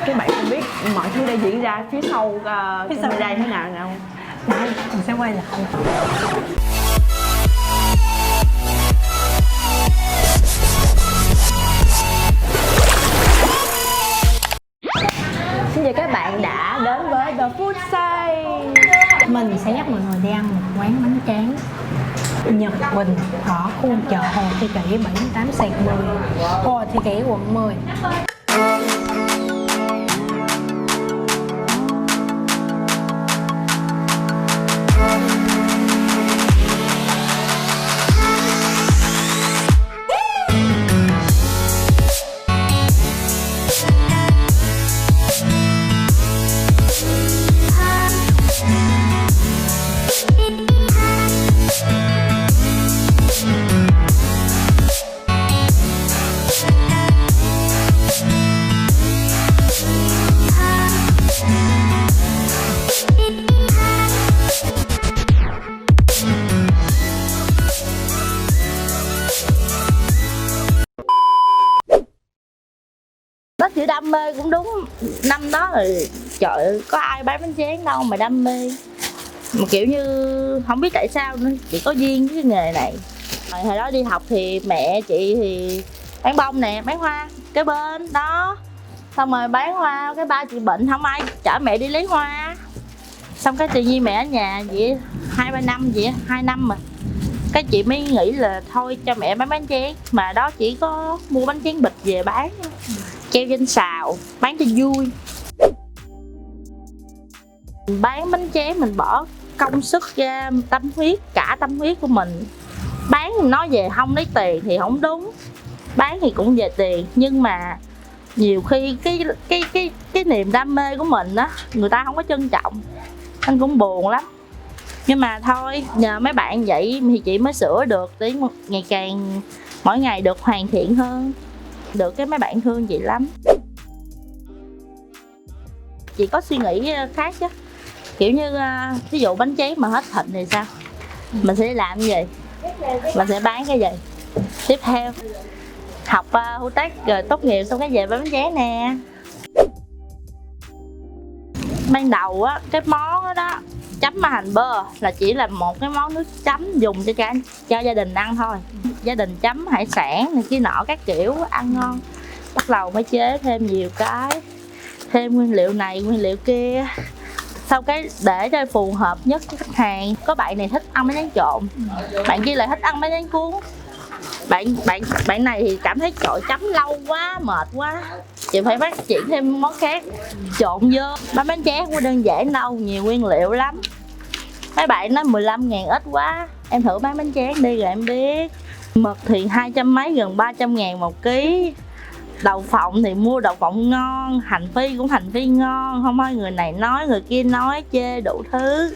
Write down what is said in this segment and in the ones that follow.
Các bạn không biết mọi thứ đang diễn ra phía sau camera thế nào nào. Đây, mình sẽ quay lại. Xin chào các bạn đã đến với The Food Say. Mình sẽ dắt mọi người đi ăn một quán bánh tráng Nhật Bình ở khu chợ Hồ Thị Kỷ 78/10, Hồ Thị Kỷ quận 10. Nó chỉ đam mê cũng đúng. Năm đó rồi trời ơi, có ai bán bánh tráng đâu mà đam mê. Mà kiểu như không biết tại sao nữa, chỉ có duyên với cái nghề này. Hồi đó đi học thì mẹ chị thì bán bông nè, bán hoa cái bên đó. Xong rồi bán hoa, cái ba chị bệnh không ai chở mẹ đi lấy hoa. Xong cái tự nhiên mẹ ở nhà vậy 2-3 năm vậy, 2 năm mà. Cái chị mới nghĩ là thôi cho mẹ bán bánh tráng. Mà đó chỉ có mua bánh tráng bịch về bán, treo trên xào, bán cho vui. Mình bán bánh tráng mình bỏ công sức ra, tâm huyết, cả tâm huyết của mình. Bán nói về không lấy tiền thì không đúng, bán thì cũng về tiền. Nhưng mà nhiều khi cái niềm đam mê của mình á, người ta không có trân trọng, anh cũng buồn lắm. Nhưng mà thôi, nhờ mấy bạn vậy thì chị mới sửa được, để ngày càng mỗi ngày được hoàn thiện hơn. Được cái mấy bạn thương chị lắm. Chị có suy nghĩ khác chứ. Kiểu như ví dụ bánh tráng mà hết thịt thì sao? Mình sẽ làm cái gì? Mình sẽ bán cái gì? Tiếp theo học hữu tác rồi tốt nghiệp xong cái về bán bánh tráng nè. Ban đầu á, cái món đó, đó chấm mà hành bơ là chỉ là một cái món nước chấm dùng cho gia đình ăn thôi. Gia đình chấm hải sản này kia nọ các kiểu ăn ngon. Bắt đầu mới chế thêm nhiều cái, thêm nguyên liệu này nguyên liệu kia, sau cái để cho phù hợp nhất với khách hàng. Có bạn này thích ăn bánh tráng trộn, bạn kia lại thích ăn bánh tráng cuốn. Bạn này thì cảm thấy trời chấm lâu quá mệt quá, chị phải phát triển thêm món khác trộn vô. Bánh tráng không có đơn giản đâu, nhiều nguyên liệu lắm. Mấy bạn nói 15.000 ít quá, em thử bán bánh tráng đi rồi em biết. Mực thì 200 mấy, gần 300.000 một ký. Đậu phộng thì mua đậu phộng ngon, hành phi cũng hành phi ngon. Không phải người này nói người kia nói chê đủ thứ.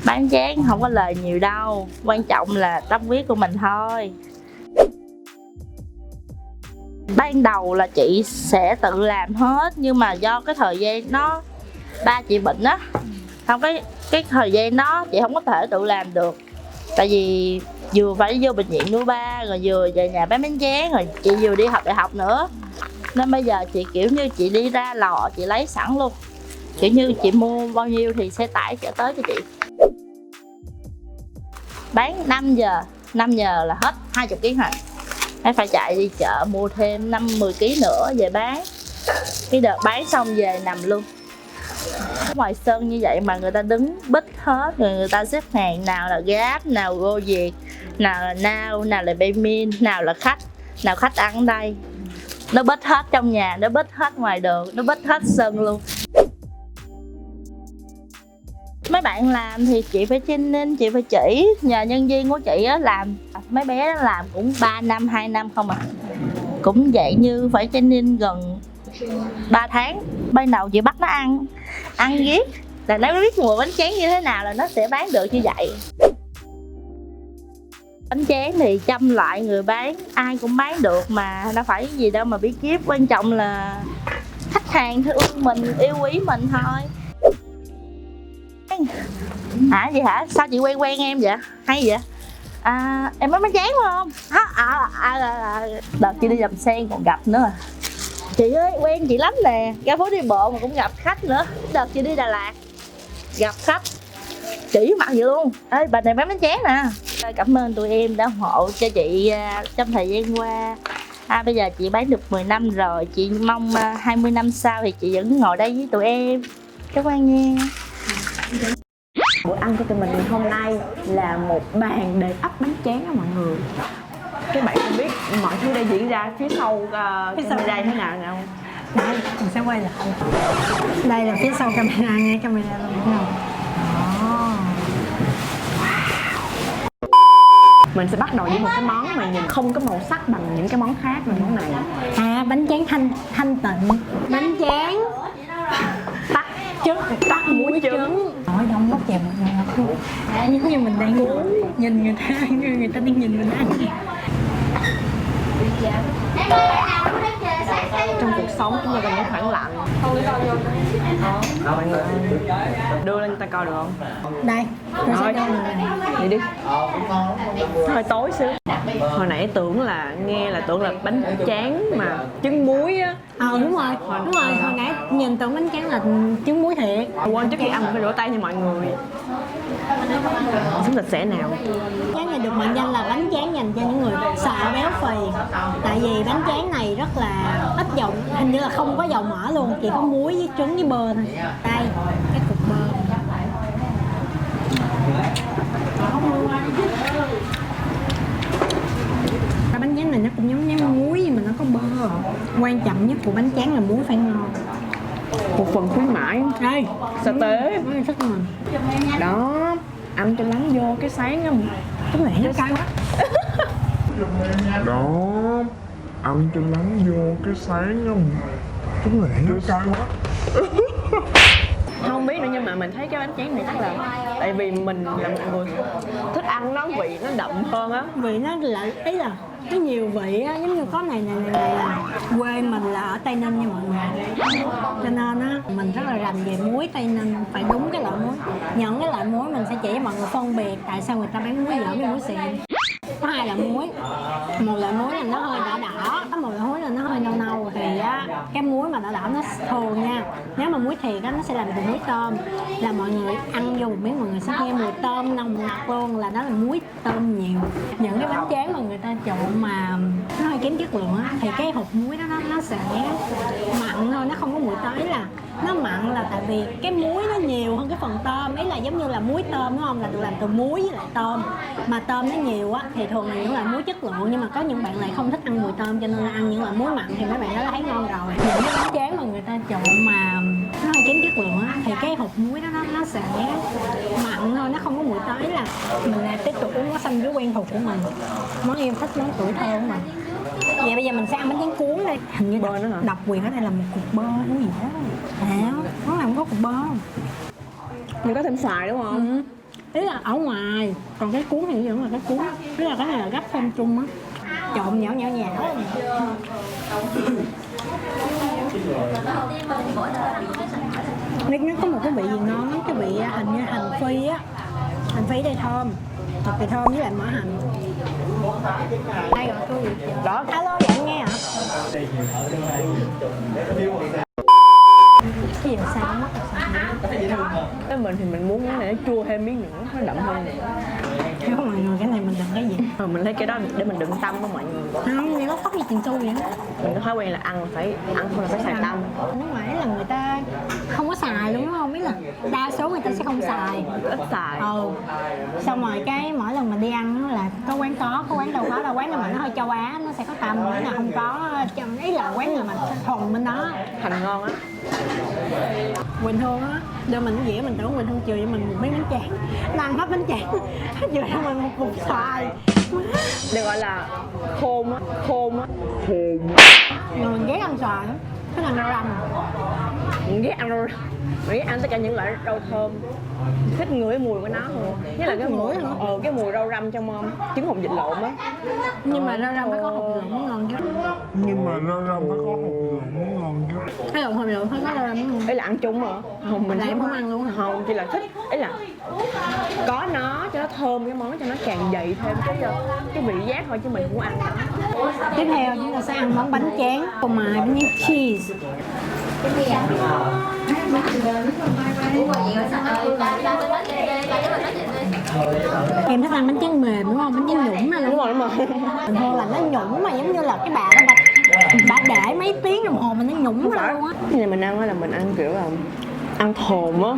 Bán tráng không có lời nhiều đâu, quan trọng là tâm huyết của mình thôi. Ban đầu là chị sẽ tự làm hết, nhưng mà do cái thời gian nó ba chị bệnh á, không cái thời gian đó chị không có thể tự làm được. Tại vì vừa phải vô bệnh viện nuôi ba, rồi vừa về nhà bán bánh tráng, rồi chị vừa đi học đại học nữa. Nên bây giờ chị kiểu như chị đi ra lò chị lấy sẵn luôn. Kiểu như chị mua bao nhiêu thì xe tải chở tới cho chị. Bán 5 giờ là hết 20 kg rồi. Em phải chạy đi chợ mua thêm 5-10 kg nữa về bán. Cái đợt bán xong về nằm luôn. Ngoài sân như vậy mà người ta đứng bít hết, rồi người ta xếp hàng, nào là Grab, nào Go Việt, nào là Now, nào là Baymin, nào là khách, nào khách ăn ở đây. Nó bít hết trong nhà, nó bít hết ngoài đường, nó bít hết sân luôn. Mấy bạn làm thì chị phải training, chị phải chỉ. Nhờ nhân viên của chị á làm, mấy bé đó làm cũng 3 năm, 2 năm không à. Cũng vậy như phải training gần 3 tháng. Ban đầu chị bắt nó ăn ghét, là nó biết mùi bánh tráng như thế nào là nó sẽ bán được như vậy. Bánh tráng thì chăm lại người bán, ai cũng bán được mà, đâu phải gì đâu mà bí kíp. Quan trọng là khách hàng thương mình, yêu quý mình thôi. Hả gì hả? Sao chị quen em vậy? Hay vậy? Em bán bánh tráng phải không? Đợt chị đi Đầm Sen còn gặp nữa. Chị ơi, quen chị lắm nè, ra phố đi bộ mà cũng gặp khách nữa. Đợt chị đi Đà Lạt gặp khách chỉ mặt vậy luôn. Ê, bà này bán bánh tráng nè. Cảm ơn tụi em đã ủng hộ cho chị trong thời gian qua. Bây giờ chị bán được 10 năm rồi, chị mong 20 năm sau thì chị vẫn ngồi đây với tụi em. Cảm ơn nha. Bữa ăn của tụi mình ngày hôm nay là một bàn để ấp bánh tráng đó mọi người. Các bạn không biết mọi thứ đang diễn ra phía sau camera thế nào nào. Đây, mình sẽ quay lại. Đây là phía sau camera, ngay camera luôn đúng không? Mình sẽ bắt đầu với một cái món mà nhìn không có màu sắc bằng những cái món khác là món này. Bánh tráng thanh tịnh. Bánh tráng tắc muối trứng. Nói đông góc chè mọi người. Giống như mình đang nhìn người ta, người ta đang nhìn mình ăn. Trong cuộc sống chúng ta cần những khoảng lặng. Mọi người đưa lên ta coi được không? Đây, tôi sẽ đưa này. Đi đi. Hơi tối xíu. Hồi nãy tưởng là tưởng là bánh tráng mà trứng muối á. Đúng rồi. Hồi nãy nhìn tưởng bánh tráng là trứng muối thiệt. Quên, trước khi ăn phải rửa tay nha mọi người. Sống sạch sẽ nào. Bánh này được mệnh danh là bánh tráng dành cho những người sợ béo phì. Tại vì bánh tráng này rất là ít dầu, hình như là không có dầu mỡ luôn, chỉ có muối với trứng với bơ thôi. Đây, cái cục bơ. Cái bánh tráng này nó cũng giống muối nhưng mà nó có bơ. Quan trọng nhất của bánh tráng là muối phải ngon. Một phần khuyến mãi. Đây, sa tế. Thích mình. Đó, ăn cho lắng vô cái sáng á. Cái này nó cay quá. Đó, ăn cho lắng vô cái sáng á. Cái này nó cay quá. Không biết nữa nhưng mà mình thấy cái bánh tráng này chắc là tại vì mình là một người thích ăn nó vị nó đậm hơn á. Vị nó là ý là có nhiều vị á, giống như có này là quê mình là ở Tây Ninh nha mọi người, cho nên á mình rất là rành về muối Tây Ninh, phải đúng cái loại muối. Những cái loại muối mình sẽ chỉ cho mọi người phân biệt tại sao người ta bán muối dở với muối xịn. Có hai loại muối, một loại muối là nó hơi đỏ, có một loại muối là nó hơi nâu thì á cái muối mà đỏ nó thường nha, nếu mà muối thiệt á nó sẽ làm từ muối tôm, là mọi người ăn vô một miếng mọi người sẽ nghe mùi tôm nồng nặc luôn, là đó là muối tôm nhiều. Những cái bánh tráng mà người ta trộn mà nó hơi kém chất lượng á thì cái hột muối đó nó sẽ mặn thôi, nó không có mùi tới. Là nó mặn là tại vì cái muối nó nhiều hơn cái phần tôm, ý là giống như là muối tôm đúng không, là được làm từ muối với lại tôm, mà tôm nó nhiều á thì thường là những loại muối chất lượng, nhưng mà có những bạn lại không thích ăn mùi tôm cho nên là ăn những loại muối mặn thì mấy bạn đó là thấy ngon rồi. Những cái bánh tráng mà người ta trộn mà nó hơi kém chất lượng á thì cái hột muối đó nó sẽ mặn thôi, nó không có mùi tới. Là mình là tiếp tục uống món xanh dưới quen thuộc của mình, món yêu thích, món tuổi thơ của mình. Vậy bây giờ mình sẽ ăn bánh tráng cuốn đây. Hình như độc quyền ở đây là một cục bơ cái gì đó. Nó làm có cục bơ không? Mình có thêm xoài đúng không? Ý là ở ngoài, còn cái cuốn thì vẫn là cái cuốn. Ý là cái này là gấp thêm chung á, trộn nhão. Nó có một cái vị gì ngon lắm, cái vị hình như hành phi á. Hành phi đây thơm, cực kỳ thơm với lại mỡ hành. Đây gọi tôi Đó. Alo, dạ anh nghe hả? Cái gì mà sao mất Cái mình thì mình muốn cái này nó chua thêm miếng nữa, nó đậm hơn nữa. Hiểu mọi người, cái này mình đừng cái gì. Mình lấy cái đó để mình đựng tâm đó mọi người. Không, nghe nó khóc như tiền xu vậy. Mình có thói quen là ăn phải xài tâm. Nước ngoài là người ta không có xài đúng không? Biết là đa số người ta sẽ không xài, Ít xài. Xong rồi cái mỗi lần mình đi ăn là có quán đâu có đâu, quán nào mà nó hơi châu Á nó sẽ có tâm, quán nào không có, ý là quán nào mà thuần bên đó Hành ngon á. Quỳnh Hương á đưa mình cái dĩa, mình tưởng Quỳnh Hương chừa cho mình một miếng bánh tráng, nó ăn hết bánh tráng, hết chừa cho mình một cục xoài. Được gọi là khôn á. Mà mình ghét ăn xoài lắm, thích ăn rau răm. Mình ghét ăn tất cả những loại rau thơm, thích ngửi mùi của nó hơn. Nhất là cái mùi cái mùi rau răm trong trứng hột vịt lộn á. Nhưng mà rau răm phải có hột vịt lộn mới ngon chứ. Cái hột vịt lộn phải có rau răm không? Ấy là ăn chung mà. Không, mình là em không ăn luôn hả? Không, chỉ là thích, ấy là có nó cho nó thơm cái món, cho nó càng dậy thêm cái vị giác thôi, chứ mình không ăn nữa. Tiếp theo chúng ta sẽ ăn món bánh tráng phô mai với cheese. Em thích ăn bánh tráng mềm đúng không? Bánh tráng nhũng mà đúng rồi. Bình thường là nó nhũng mà giống như là cái bà để mấy tiếng đồng hồ mà nó nhũng ra luôn á. Cái này mình ăn là mình ăn kiểu là ăn thồn á,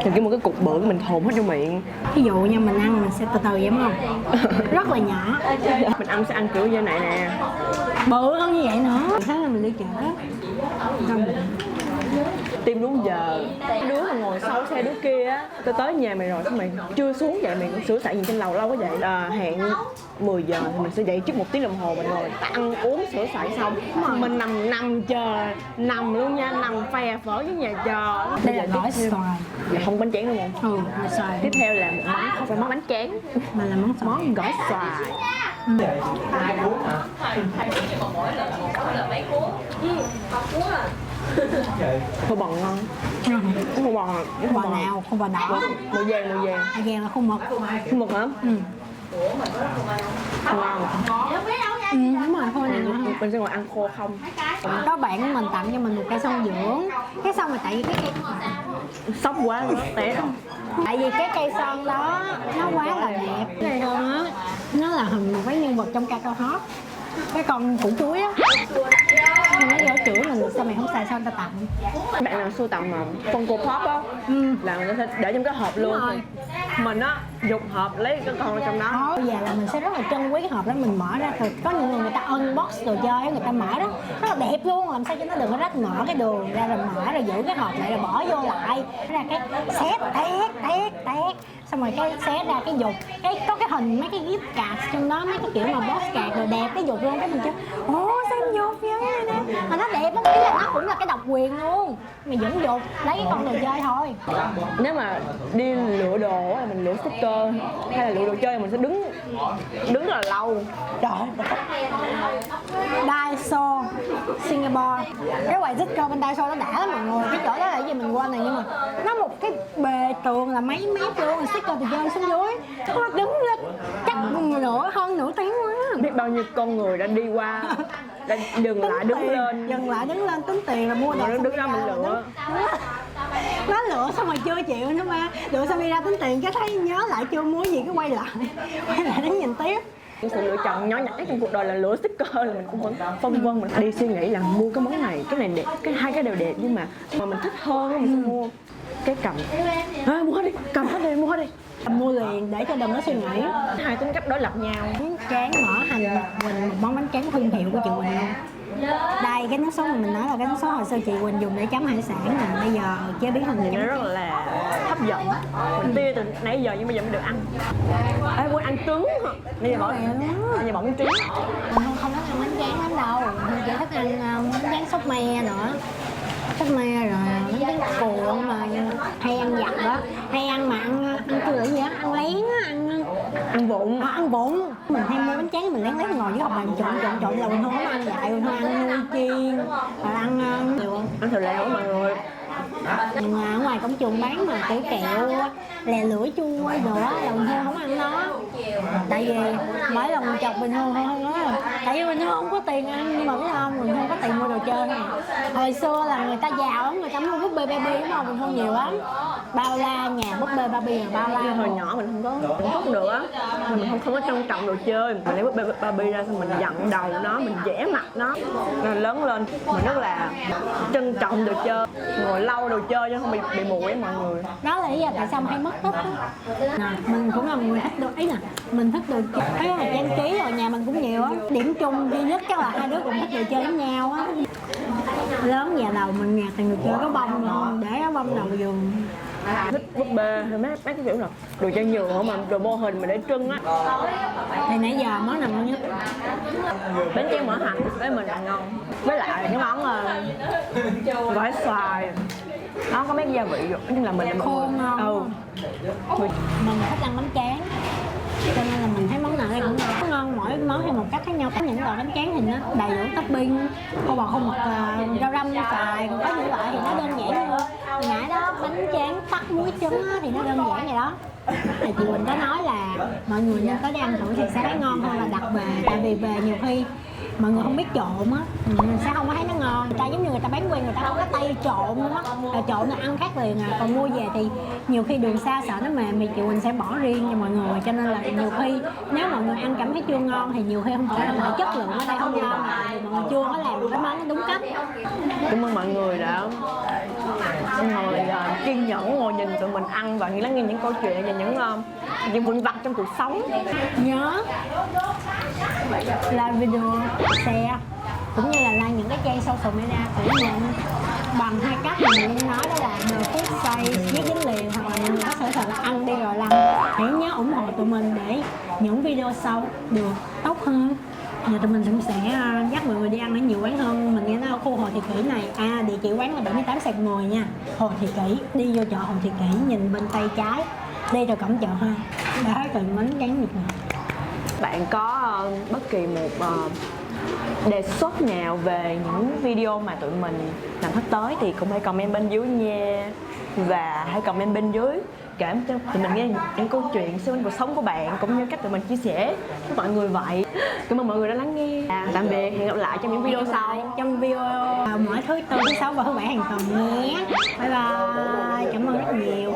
thì kiểu một cái cục bự mình thồn hết trong miệng. Ví dụ như mình ăn mình sẽ từ từ vậy đúng không? Rất là nhỏ. Mình ăn sẽ ăn kiểu như này nè, Bự hơn như vậy nữa. Sáng là mình đi chợ tim đúng giờ. Đứa mà ngồi sau xe đứa kia á, tôi tới nhà mày rồi, xong mày chưa xuống dậy, mày sửa soạn gì trên lầu lâu quá vậy. Hẹn 10 giờ thì mình sẽ dậy trước 1 tiếng đồng hồ, mình ngồi ăn uống sửa soạn xong mình nằm chờ, nằm luôn nha, nằm phè phở với nhà chờ. đây là gỏi xoài. Là không bánh tráng đúng không? Ừ, gỏi xoài. Tiếp theo là một món, không phải món bánh tráng Mà là món xoài. món gỏi xoài. Khô bò ngon. Khô bò, Không bò nào, không bò đỏ. màu vàng. Màu vàng là không mực. Khô mực hả? Ừ. Ngon. Đúng rồi, thôi này nữa. Mình sẽ ngồi ăn khô không. Có bạn của mình tặng cho mình một cây son dưỡng. Cái son mà tại vì cái cây Sốc quá té. tại vì cái cây son đó nó quá là đẹp. Cái này hơn á, nó là hình một cái nhân vật trong ca cao hot, cái con củ chuối á. Nó vô chửi mình sao mày không xài son ta tặng. Bạn nào sưu tầm mà Funko Pop á, là người ta sẽ để trong cái hộp luôn. Rồi. Mình á dục hộp lấy cái con ở trong đó. Bây giờ là mình sẽ rất là trân quý cái hộp đó, mình mở ra thì có những người ta unbox đồ chơi á, người ta mở đó rất là đẹp luôn, làm sao cho nó đừng có rách, mở cái đường ra rồi mở rồi giữ cái hộp lại rồi bỏ vô lại ra cái xét tét xong rồi cái xé ra cái dục cái có cái hình mấy cái gift card trong đó, mấy cái kiểu mà box card rồi đẹp cái dục luôn, cái mình chứ ồ xem dục vậy nè mà nó đẹp lắm, ý là nó cũng là cái độc quyền luôn, mày vẫn dục lấy cái con đồ chơi thôi. Nếu mà đi lựa đồ á, mình lựa sticker hay là lựa đồ chơi mình sẽ đứng rất là lâu. Trời ơi. Daiso Singapore, cái quầy sticker bên Daiso nó đã lắm mọi người. Cái chỗ đó là cái gì mình quên này, nhưng mà nó một cái bề tường là mấy mét luôn, sticker từ trên xuống dưới, nó đứng lên chắc hơn nửa tiếng quá. Biết bao nhiêu con người đã đi qua, đã dừng lại đứng lên tính tiền là mua đồ. Rồi đứng đó mình lựa. Nó lựa xong rồi chưa chịu nữa mà, lựa xong đi ra tính tiền cái thấy nhớ lại chưa mua gì cái quay lại đến nhìn tiếp. Sự lựa chọn nhỏ nhặt trong cuộc đời là lựa sticker là mình cũng vẫn phân vân, mình đi suy nghĩ là mua cái món này, cái này đẹp, hai cái đều đẹp, nhưng mà mình thích hơn mình sẽ mua cái cầm. Mua hết đi, cầm hết đi, mua hết đi. Mua liền để cho đừng có suy nghĩ. Hai tính cách đối lập nhau. Bánh tráng mỡ hành Nhật Quỳnh, một món bánh tráng thương hiệu của chị Quỳnh luôn. Đây cái nước sốt mà mình nói là cái nước sốt hồi xưa chị Quỳnh dùng để chấm hải sản nè, bây giờ chế biến thành Nhìn nó rất là hấp dẫn. Mình tiêu từ nãy giờ nhưng bây giờ mới được ăn. Quên ăn trứng. Bây giờ bỏ bánh trứng. Mình không thích ăn bánh tráng lắm đâu, mình chỉ thích ăn bánh tráng sốt me nữa. Sốt me rồi bánh tráng cuộn mà hay ăn vặt đó, hay ăn mà ăn kiểu gì á, ăn lén á, ăn vụng. Mình hay mua bánh tráng mình lén ngồi dưới học bàn trộn là mình không ăn dại, mình không ăn nuôi chiên, rồi ăn thịt lèo mọi người. ở ngoài cổng trường bán mà kiểu kẹo lè lưỡi chua đồ á là mình không ăn nó, tại vì mỗi lần mình chọc bình thường không á, tại vì mình không có tiền ăn, nhưng mà biết không, mình không có tiền mua đồ chơi này. Hồi xưa là người ta giàu lắm, người ta mua búp bê Barbie đúng không, mình không nhiều lắm, bao la nhà búp bê Barbie là bao la. Hồi nhỏ mình không được á, mình không có trân trọng đồ chơi, mình lấy búp bê Barbie ra xong mình dặn đầu nó, mình vẽ mặt nó. Rồi lớn lên mình rất là trân trọng đồ chơi, ngồi lâu đồ chơi chứ không bị mùi á mọi người. Đó là lý do tại sao mình hay mất tích á. Mình cũng là người thích đồ ấy nè, mình thích đồ chơi, thấy là trang trí rồi nhà mình cũng nhiều á. Điểm chung duy nhất chắc là hai đứa cũng thích đồ chơi với nhau á. Lớn nhà đầu mình nhà tiền đồ chơi có bông luôn, để cái bông đầu giường. Thích búp bê hay mấy cái kiểu là đồ chơi nhựa mà đồ mô hình mà để trưng á. Thì nãy giờ món nào ngon nhất? Bánh tráng mỡ hành với mình là ngon, với lại cái món gỏi xoài nó có mấy cái gia vị rồi, nhưng là mình là Khô ngon. Mình thích ăn bánh tráng, cho nên là mình thấy món nào đây cũng ngon, mỗi món theo một cách khác nhau. Có những loại bánh tráng thì nó đầy đủ topping, khô bò khô mực, rau răm xoài, còn có những loại thì nó đơn giản như hồi nãy đó bánh tráng tắc muối trứng thì nó đơn giản vậy đó. Thì chị Quỳnh có nói là mọi người nên có đi ăn thử thì sẽ thấy ngon hơn là đặt về, tại vì về nhiều khi mọi người không biết trộn á, mình sẽ không có thấy nó ngon. Người ta giống như người ta bán quen, người ta không có tay trộn luôn á, là trộn là ăn khác liền à. Còn mua về thì nhiều khi đường xa sợ nó mềm thì chị Quỳnh sẽ bỏ riêng cho mọi người, cho nên là nhiều khi nếu mọi người ăn cảm thấy chưa ngon thì nhiều khi không phải là chất lượng ở đây không ngon mà mọi người chưa có làm cái món đúng cách. Cảm ơn mọi người đã ngồi kiên nhẫn ngồi nhìn tụi mình ăn và lắng nghe những câu chuyện và những vụn vặt trong cuộc sống. Nhớ like video, share cũng như là like những cái trang social media của mình bằng hai cách mà mình nói, đó là The Food Say viết dính liền, hoặc là mình có sở thích là ăn đi rồi làm. Hãy nhớ ủng hộ tụi mình để những video sau được tốt hơn. Giờ tụi mình cũng sẽ dắt mọi người đi ăn ở nhiều quán hơn. Mình nghe nói ở khu Hồ Thị Kỷ này, địa chỉ quán là 78/10 nha, Hồ Thị Kỷ. Đi vô chợ Hồ Thị Kỷ, nhìn bên tay trái đi từ cổng chợ Hoa đã thấy tiệm bánh tráng Việt Nam. Bạn có bất kỳ một đề xuất nào về những video mà tụi mình làm sắp tới thì cũng hãy comment bên dưới nha. Và hãy comment bên dưới kể cho tụi mình nghe những câu chuyện xung quanh cuộc sống của bạn, cũng như cách tụi mình chia sẻ với mọi người vậy. Cảm ơn mọi người đã lắng nghe. Tạm biệt, hẹn gặp lại trong những video sau. Trong video mỗi thứ Tư, thứ Sáu và thứ Bảy hàng tuần nhé. Bye bye, cảm ơn rất nhiều.